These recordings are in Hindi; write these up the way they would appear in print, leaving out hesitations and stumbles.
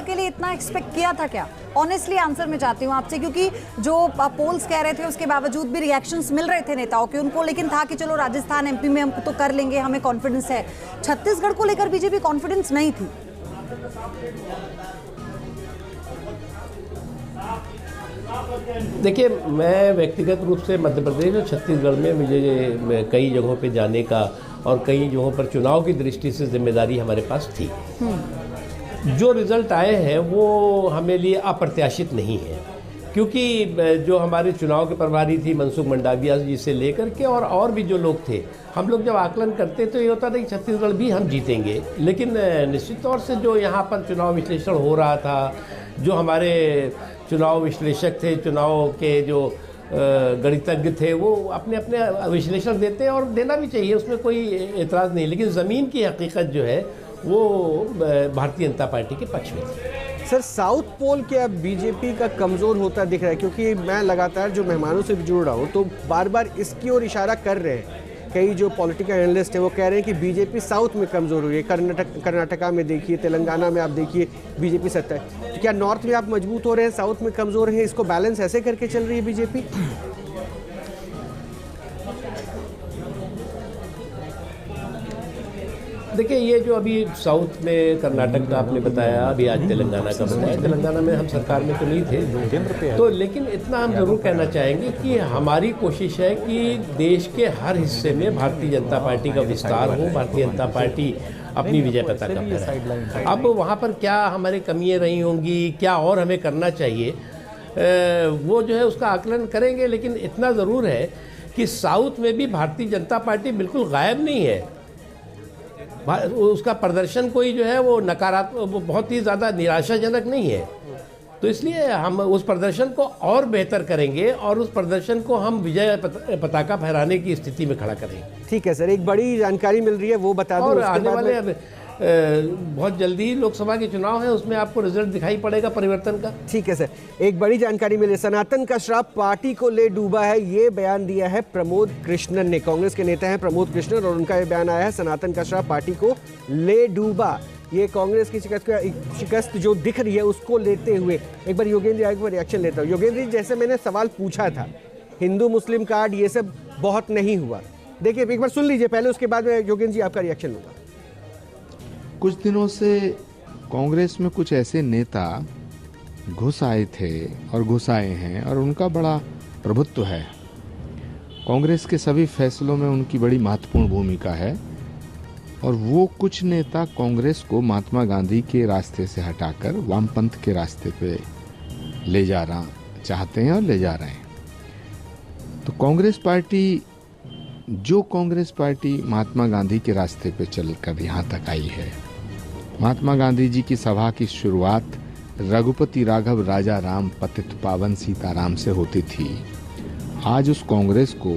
के लिए इतना एक्सपेक्ट किया था क्या? ऑनेस्टली आंसर मैं चाहती हूँ आपसे, क्योंकि जो पोल्स कह रहे थे उसके बावजूद भी रिएक्शंस मिल रहे थे नेताओं के उनको, लेकिन था कि चलो राजस्थान एमपी में हम तो कर लेंगे, हमें कॉन्फिडेंस है। छत्तीसगढ़ को लेकर बीजेपी कॉन्फिडेंस नहीं थी। देखिए, मैं व्यक्तिगत रूप से मध्य प्रदेश और छत्तीसगढ़ में मुझे कई जगहों पे जाने का और कई जगहों पर चुनाव की दृष्टि से जिम्मेदारी हमारे पास थी। जो रिजल्ट आए हैं वो हमें लिए अप्रत्याशित नहीं है, क्योंकि जो हमारे चुनाव के प्रभारी थी मनसुख मंडाविया जी से लेकर के और भी जो लोग थे, हम लोग जब आकलन करते तो ये होता था कि छत्तीसगढ़ भी हम जीतेंगे। लेकिन निश्चित तौर से जो यहाँ पर चुनाव विश्लेषण हो रहा था, जो हमारे चुनाव विश्लेषक थे, चुनाव के जो गणितज्ञ थे, वो अपने अपने विश्लेषण देते हैं और देना भी चाहिए, उसमें कोई एतराज़ नहीं। लेकिन ज़मीन की हकीकत जो है वो भारतीय जनता पार्टी के पक्ष में थी। सर, साउथ पोल क्या बीजेपी का कमज़ोर होता दिख रहा है? क्योंकि मैं लगातार जो मेहमानों से भी जुड़ रहा हूँ तो बार बार इसकी ओर इशारा कर रहे हैं। कई जो पॉलिटिकल एनालिस्ट हैं वो कह रहे हैं कि बीजेपी साउथ में कमज़ोर हुई है। कर्नाटका में देखिए, तेलंगाना में आप देखिए बीजेपी सत्ता है। तो क्या नॉर्थ में आप मजबूत हो रहे हैं, साउथ में कमज़ोर हैं? इसको बैलेंस ऐसे करके चल रही है बीजेपी? देखिए, ये जो अभी साउथ में कर्नाटक का आपने बताया, अभी आज तेलंगाना का बताया। तेलंगाना में हम सरकार में तो नहीं थे तो, लेकिन इतना हम जरूर कहना चाहेंगे कि हमारी कोशिश है कि देश के हर हिस्से में भारतीय जनता पार्टी का विस्तार हो, भारतीय जनता पार्टी अपनी विजय पताका फहराए। अब वहाँ पर क्या हमारी कमियाँ रही होंगी, क्या और हमें करना चाहिए, वो जो है उसका आकलन करेंगे। लेकिन इतना ज़रूर है कि साउथ में भी भारतीय जनता पार्टी बिल्कुल गायब नहीं है। उसका प्रदर्शन कोई जो है वो नकारात्मक, वो बहुत ही ज़्यादा निराशाजनक नहीं है। तो इसलिए हम उस प्रदर्शन को और बेहतर करेंगे और उस प्रदर्शन को हम विजय पताका फहराने की स्थिति में खड़ा करेंगे। ठीक है सर, एक बड़ी जानकारी मिल रही है वो बता दूं। और आने वाले बहुत जल्दी लोकसभा के चुनाव है, उसमें आपको रिजल्ट दिखाई पड़ेगा परिवर्तन का। ठीक है सर, एक बड़ी जानकारी मिली। सनातन का श्राप पार्टी को ले डूबा है, ये बयान दिया है प्रमोद कृष्णन ने। कांग्रेस के नेता हैं प्रमोद कृष्णन और उनका ये बयान आया है, सनातन का श्राप पार्टी को ले डूबा। ये कांग्रेस की शिकस्त जो दिख रही है उसको लेते हुए एक बार योगेंद्र यादव को रिएक्शन लेता हूँ। योगेंद्र जी, जैसे मैंने सवाल पूछा था, हिंदू मुस्लिम कार्ड ये सब बहुत नहीं हुआ। देखिए, एक बार सुन लीजिए पहले, उसके बाद में योगेंद्र जी आपका रिएक्शन लूंगा। कुछ दिनों से कांग्रेस में कुछ ऐसे नेता घुस आए थे और घुस आए हैं और उनका बड़ा प्रभुत्व है। कांग्रेस के सभी फैसलों में उनकी बड़ी महत्वपूर्ण भूमिका है और वो कुछ नेता कांग्रेस को महात्मा गांधी के रास्ते से हटाकर वामपंथ के रास्ते पे ले जाना चाहते हैं और ले जा रहे हैं। तो कांग्रेस पार्टी महात्मा गांधी के रास्ते पे चलकर यहाँ तक आई है। महात्मा गांधी जी की सभा की शुरुआत रघुपति राघव राजा राम पतित पावन सीताराम से होती थी। आज उस कांग्रेस को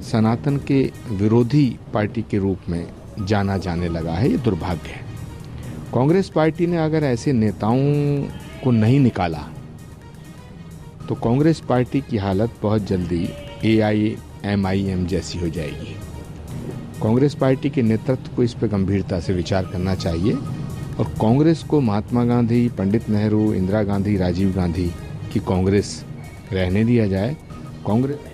सनातन के विरोधी पार्टी के रूप में जाना जाने लगा है। ये दुर्भाग्य है। कांग्रेस पार्टी ने अगर ऐसे नेताओं को नहीं निकाला तो कांग्रेस पार्टी की हालत बहुत जल्दी AIMIM जैसी हो जाएगी। कांग्रेस पार्टी के नेतृत्व को इस पर गंभीरता से विचार करना चाहिए और कांग्रेस को महात्मा गांधी, पंडित नेहरू, इंदिरा गांधी, राजीव गांधी की कांग्रेस रहने दिया जाए। कांग्रेस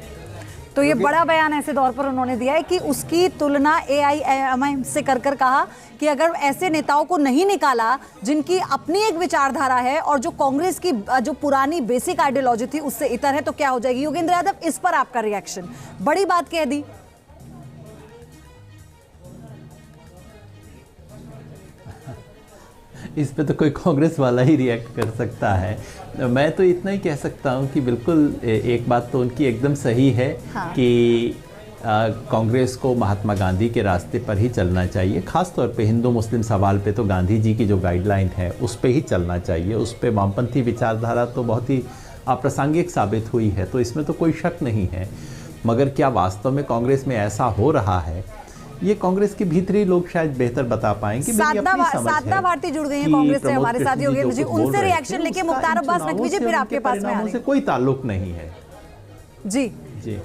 तो ये बड़ा बयान ऐसे दौर पर उन्होंने दिया है कि उसकी तुलना AIMIM से कर कहा कि अगर ऐसे नेताओं को नहीं निकाला जिनकी अपनी एक विचारधारा है और जो कांग्रेस की जो पुरानी बेसिक आइडियोलॉजी थी उससे इतर है, तो क्या हो जाएगी। योगेंद्र यादव, इस पर आपका रिएक्शन? बड़ी बात कह दी। इस पे तो कोई कांग्रेस वाला ही रिएक्ट कर सकता है। मैं तो इतना ही कह सकता हूं कि बिल्कुल एक बात तो उनकी एकदम सही है। हाँ। कि कांग्रेस को महात्मा गांधी के रास्ते पर ही चलना चाहिए। खास तौर पे हिंदू मुस्लिम सवाल पे तो गांधी जी की जो गाइडलाइन है उस पे ही चलना चाहिए। उस पे वामपंथी विचारधारा तो बहुत ही अप्रासंगिक साबित हुई है, तो इसमें तो कोई शक नहीं है। मगर क्या वास्तव में कांग्रेस में ऐसा हो रहा है, ये कांग्रेस के भीतरी लोग शायद बेहतर बता पाएंगे। साधना भारती जुड़ गई हैं कांग्रेस से हमारे साथ। योगेंद्र जी, उनसे रिएक्शन लेके मुख्तार अब्बास नकवी जी फिर आपके पास में आएंगे। से कोई ताल्लुक नहीं है। जी जी,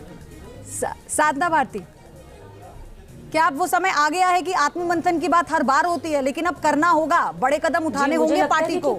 साधना भारती, क्या अब वो समय आ गया है कि आत्ममंथन की बात हर बार होती है, लेकिन अब करना होगा, बड़े कदम उठाने होंगे पार्टी को?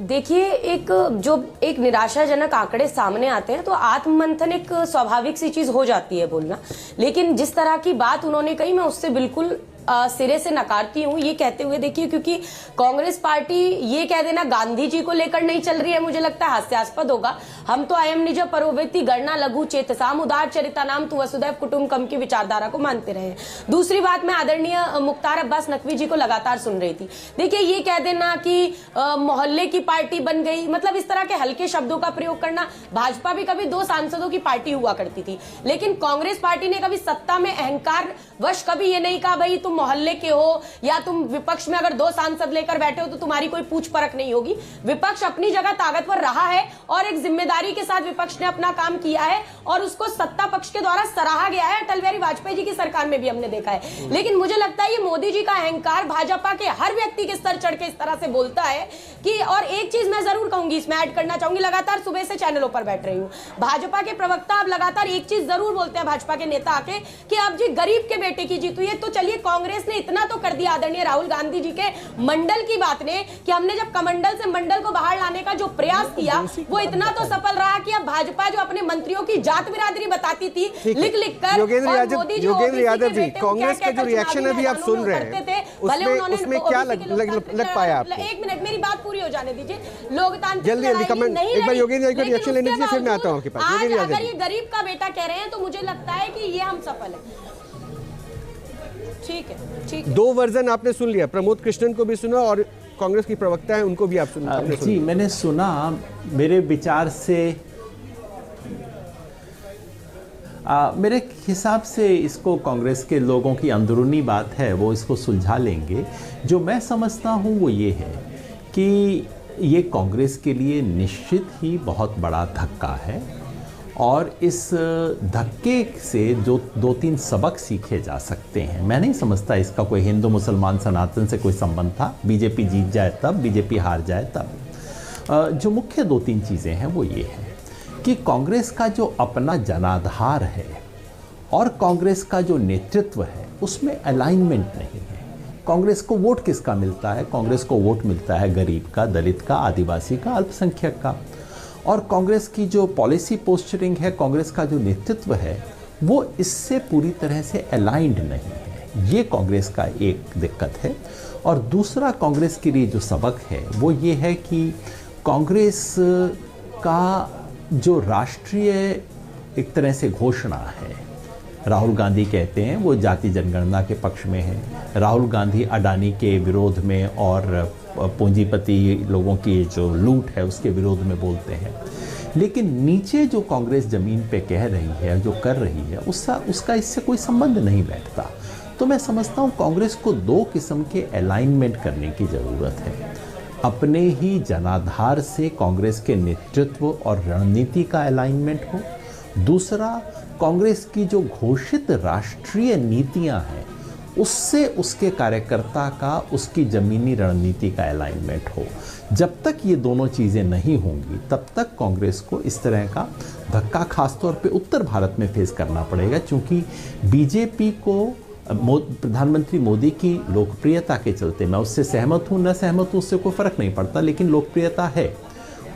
देखिए, एक निराशाजनक आंकड़े सामने आते हैं तो आत्ममंथन एक स्वाभाविक सी चीज हो जाती है बोलना, लेकिन जिस तरह की बात उन्होंने कही मैं उससे बिल्कुल सिरे से नकारती हूँ। ये कहते हुए देखिए, क्योंकि कांग्रेस पार्टी ये कह देना गांधी जी को लेकर नहीं चल रही है, मुझे लगता है हास्यास्पद होगा। हम तो अयम निज परोवेति गणना लघु चेतसाम उदार चरिता नाम तु वसुदैव कुटुंबकम की विचारधारा को मानते रहे हैं। दूसरी बात, मैं आदरणीय मुख्तार अब्बास नकवी जी को लगातार सुन रही थी। देखिए, ये कह देना कि मोहल्ले की पार्टी बन गई, मतलब इस तरह के हल्के शब्दों का प्रयोग करना। भाजपा भी कभी 2 सांसदों की पार्टी हुआ करती थी, लेकिन कांग्रेस पार्टी ने कभी सत्ता में अहंकार वश कभी ये नहीं कहा भाई तुम मोहल्ले के हो या तुम विपक्ष में अगर 2 सांसद लेकर बैठे हो तो तुम्हारी कोई पूछ परख नहीं होगी। विपक्ष अपनी जगह ताकतवर रहा है और एक जिम्मेदारी के साथ विपक्ष ने अपना काम किया है और उसको सत्ता पक्ष के द्वारा सराहा गया है। अटल बिहारी वाजपेयी जी की सरकार में भी हमने देखा है। लेकिन मुझे लगता है ये मोदी जी का अहंकार भाजपा के हर व्यक्ति के स्तर चढ़ के इस तरह से बोलता है कि, और एक चीज मैं जरूर कहूंगी, इसमें ऐड करना चाहूंगी, लगातार सुबह से चैनलों पर बैठ रही हूँ, भाजपा के प्रवक्ता अब लगातार एक चीज जरूर बोलते हैं, भाजपा के नेता आके, कि अब जी गरीब के बेटे की जीत हुई है। तो चलिए, कांग्रेस ने इतना तो कर दिया आदरणीय राहुल गांधी जी के मंडल की बात ने, कि हमने जब कमंडल से मंडल को बाहर लाने का जो प्रयास किया वो इतना तो सफल रहा कि अब भाजपा जो अपने मंत्रियों की जात बिरादरी बताती थी लिख लिख कर, योगेंद्र यादव जी, कांग्रेस का जो रिएक्शन अभी आप सुन रहे हैं उसमें क्या लग पाया आपको? एक मिनट, मेरी बात पूरी हो जाने दीजिए। लोकतांत्रिक जल्दी कमेंट, एक बार योगेंद्र यादव का रिएक्शन लेने दीजिए, फिर मैं आता हूं आपके पास। आज अगर ये गरीब का बेटा कह रहे हैं तो मुझे लगता है कि ये हम सफल है। ठीक है। 2 वर्जन आपने सुन लिया, प्रमोद कृष्णन को भी सुना और कांग्रेस की प्रवक्ता है उनको भी आप सुन जी, मैंने सुना। मेरे विचार से मेरे हिसाब से इसको कांग्रेस के लोगों की अंदरूनी बात है, वो इसको सुलझा लेंगे। जो मैं समझता हूँ वो ये है कि ये कांग्रेस के लिए निश्चित ही बहुत बड़ा धक्का है और इस धक्के से जो 2-3 सबक सीखे जा सकते हैं। मैं नहीं समझता इसका कोई हिंदू मुसलमान सनातन से कोई संबंध था। बीजेपी जीत जाए तब, बीजेपी हार जाए तब। जो मुख्य 2-3 चीज़ें हैं वो ये है कि कांग्रेस का जो अपना जनाधार है और कांग्रेस का जो नेतृत्व है उसमें अलाइनमेंट नहीं है। कांग्रेस को वोट किसका मिलता है? कांग्रेस को वोट मिलता है गरीब का, दलित का, आदिवासी का, अल्पसंख्यक का। और कांग्रेस की जो पॉलिसी पोस्चरिंग है, कांग्रेस का जो नेतृत्व है, वो इससे पूरी तरह से अलाइंड नहीं है। ये कांग्रेस का एक दिक्कत है। और दूसरा कांग्रेस के लिए जो सबक है वो ये है कि कांग्रेस का जो राष्ट्रीय एक तरह से घोषणा है, राहुल गांधी कहते हैं वो जाति जनगणना के पक्ष में है, राहुल गांधी अडानी के विरोध में और पूंजीपति लोगों की जो लूट है उसके विरोध में बोलते हैं। लेकिन नीचे जो कांग्रेस ज़मीन पे कह रही है, जो कर रही है, उसका इससे कोई संबंध नहीं बैठता। तो मैं समझता हूँ कांग्रेस को 2 किस्म के अलाइनमेंट करने की ज़रूरत है। अपने ही जनाधार से कांग्रेस के नेतृत्व और रणनीति का अलाइनमेंट हो। दूसरा, कांग्रेस की जो घोषित राष्ट्रीय नीतियां हैं उससे उसके कार्यकर्ता का, उसकी ज़मीनी रणनीति का अलाइनमेंट हो। जब तक ये दोनों चीज़ें नहीं होंगी तब तक कांग्रेस को इस तरह का धक्का खासतौर पे उत्तर भारत में फेस करना पड़ेगा, क्योंकि बीजेपी को प्रधानमंत्री मोदी की लोकप्रियता के चलते, मैं उससे सहमत हूँ न सहमत हूँ उससे कोई फ़र्क नहीं पड़ता, लेकिन लोकप्रियता है,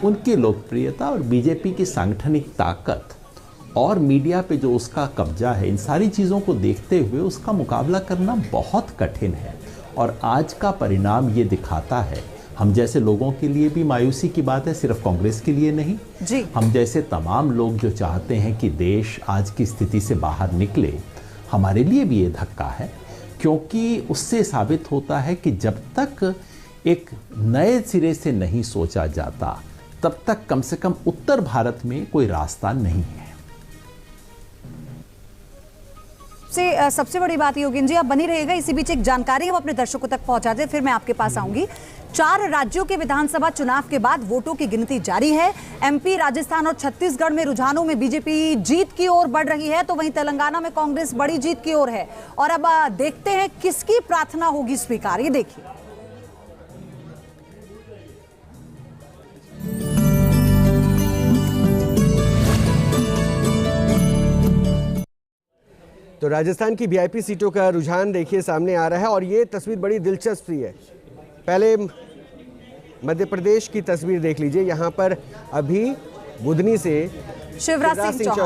उनकी लोकप्रियता और बीजेपी की सांगठनिक ताकत और मीडिया पे जो उसका कब्जा है, इन सारी चीज़ों को देखते हुए उसका मुकाबला करना बहुत कठिन है। और आज का परिणाम ये दिखाता है, हम जैसे लोगों के लिए भी मायूसी की बात है, सिर्फ कांग्रेस के लिए नहीं जी। हम जैसे तमाम लोग जो चाहते हैं कि देश आज की स्थिति से बाहर निकले, हमारे लिए भी ये धक्का है, क्योंकि उससे साबित होता है कि जब तक एक नए सिरे से नहीं सोचा जाता तब तक कम से कम उत्तर भारत में कोई रास्ता नहीं है। सबसे बड़ी बात योगेंद्र जी, आप बनी रहिएगा, इसी बीच एक जानकारी हम अपने दर्शकों तक पहुंचाते हैं, फिर मैं आपके पास आऊंगी। 4 राज्यों के विधानसभा चुनाव के बाद वोटों की गिनती जारी है। एमपी, राजस्थान और छत्तीसगढ़ में रुझानों में बीजेपी जीत की ओर बढ़ रही है, तो वहीं तेलंगाना में कांग्रेस बड़ी जीत की ओर है। और अब देखते हैं किसकी प्रार्थना होगी स्वीकार, ये देखिए। तो राजस्थान की वीआईपी सीटों का रुझान देखिए सामने आ रहा है और ये तस्वीर बड़ी दिलचस्प सी है। पहले मध्य प्रदेश की तस्वीर देख लीजिए, यहाँ पर अभी बुधनी से शिवराज सिंह चौहान